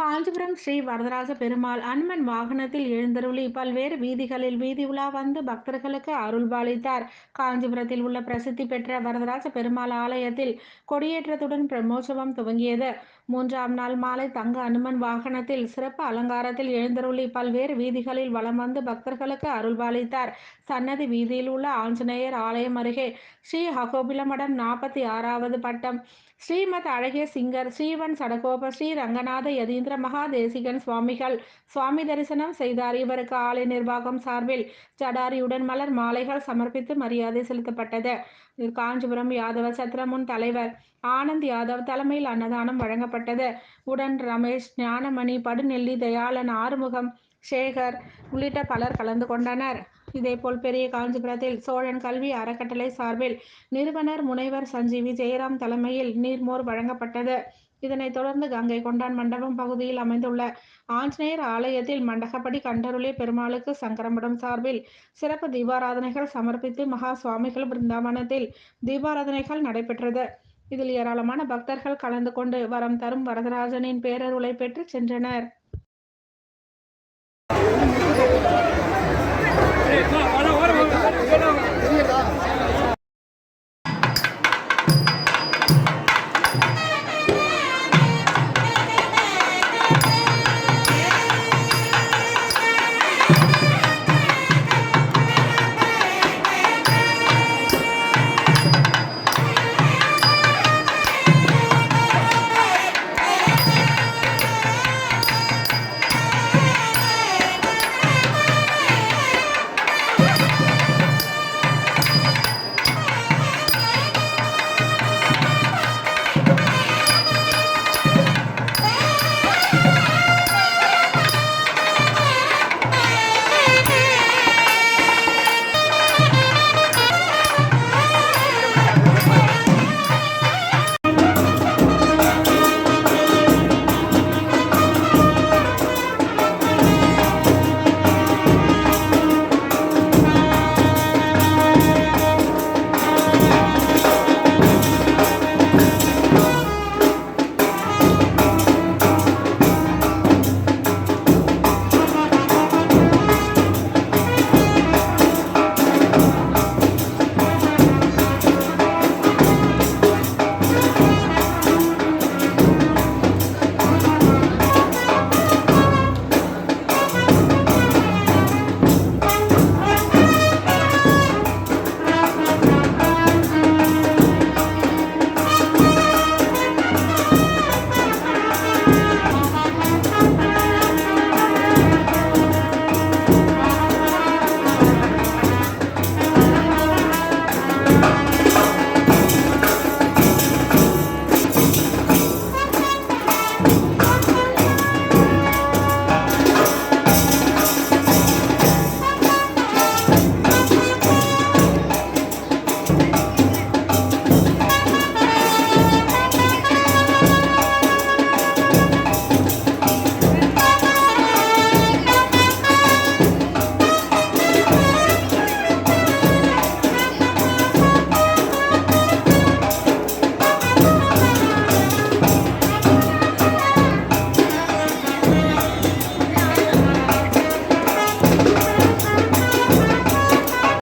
காஞ்சிபுரம் ஸ்ரீ வரதராஜ பெருமாள் அனுமன் வாகனத்தில் எழுந்தருளி பல்வேறு வீதிகளில் வீதி உலா வந்து பக்தர்களுக்கு அருள்பாலித்தார். காஞ்சிபுரத்தில் உள்ள பிரசித்தி பெற்ற வரதராஜ பெருமாள் ஆலயத்தில் கொடியேற்றத்துடன் பிரம்மோற்சவம் துவங்கியது. 3ஆம் நாள் மாலை தங்க அனுமன் வாகனத்தில் சிறப்பு அலங்காரத்தில் எழுந்தருளி பல்வேறு வீதிகளில் வலம் வந்து பக்தர்களுக்கு அருள்பாலித்தார். சன்னதி வீதியில் உள்ள ஆஞ்சநேயர் ஆலயம் அருகே ஸ்ரீ அகோபிலமடம் 46வது பட்டம் ஸ்ரீமத் அழகிய சிங்கர் ஸ்ரீவன் சடகோப ஸ்ரீ ரங்கநாத யதீந்திர மகாதேசிகன் சுவாமிகள் சுவாமி தரிசனம் செய்தார். இவருக்கு ஆலய நிர்வாகம் சார்பில் ஜடாரியுடன் மலர் மாலைகள் சமர்ப்பித்து மரியாதை செலுத்தப்பட்டது. காஞ்சிபுரம் யாதவ சத்திரமுன் தலைவர் ஆனந்த் யாதவ் தலைமையில் அன்னதானம் வழங்கப்பட்டது. உடன் ரமேஷ், ஞானமணி, படுநெல்லி, தயாளன், ஆறுமுகம், சேகர் உள்ளிட்ட பலர் கலந்து கொண்டனர். இதேபோல் பெரிய காஞ்சிபுரத்தில் சோழன் கல்வி அறக்கட்டளை சார்பில் நிறுவனர் முனைவர் சஞ்சீவி ஜெயராம் தலைமையில் நீர்மோர் வழங்கப்பட்டது. இதனைத் தொடர்ந்து கங்கை கொண்டான் மண்டபம் பகுதியில் அமைந்துள்ள ஆஞ்சநேயர் ஆலயத்தில் மண்டகப்படி கண்டருளிய பெருமாளுக்கு சங்கரமடம் சார்பில் சிறப்பு தீபாராதனைகள் சமர்ப்பித்து மகா சுவாமிகள் பிருந்தாவனத்தில் தீபாராதனைகள் நடைபெற்றது. இதில் ஏராளமான பக்தர்கள் கலந்து கொண்டு வரம் தரும் வரதராஜனின் பேரருளை பெற்று சென்றனர். Hey,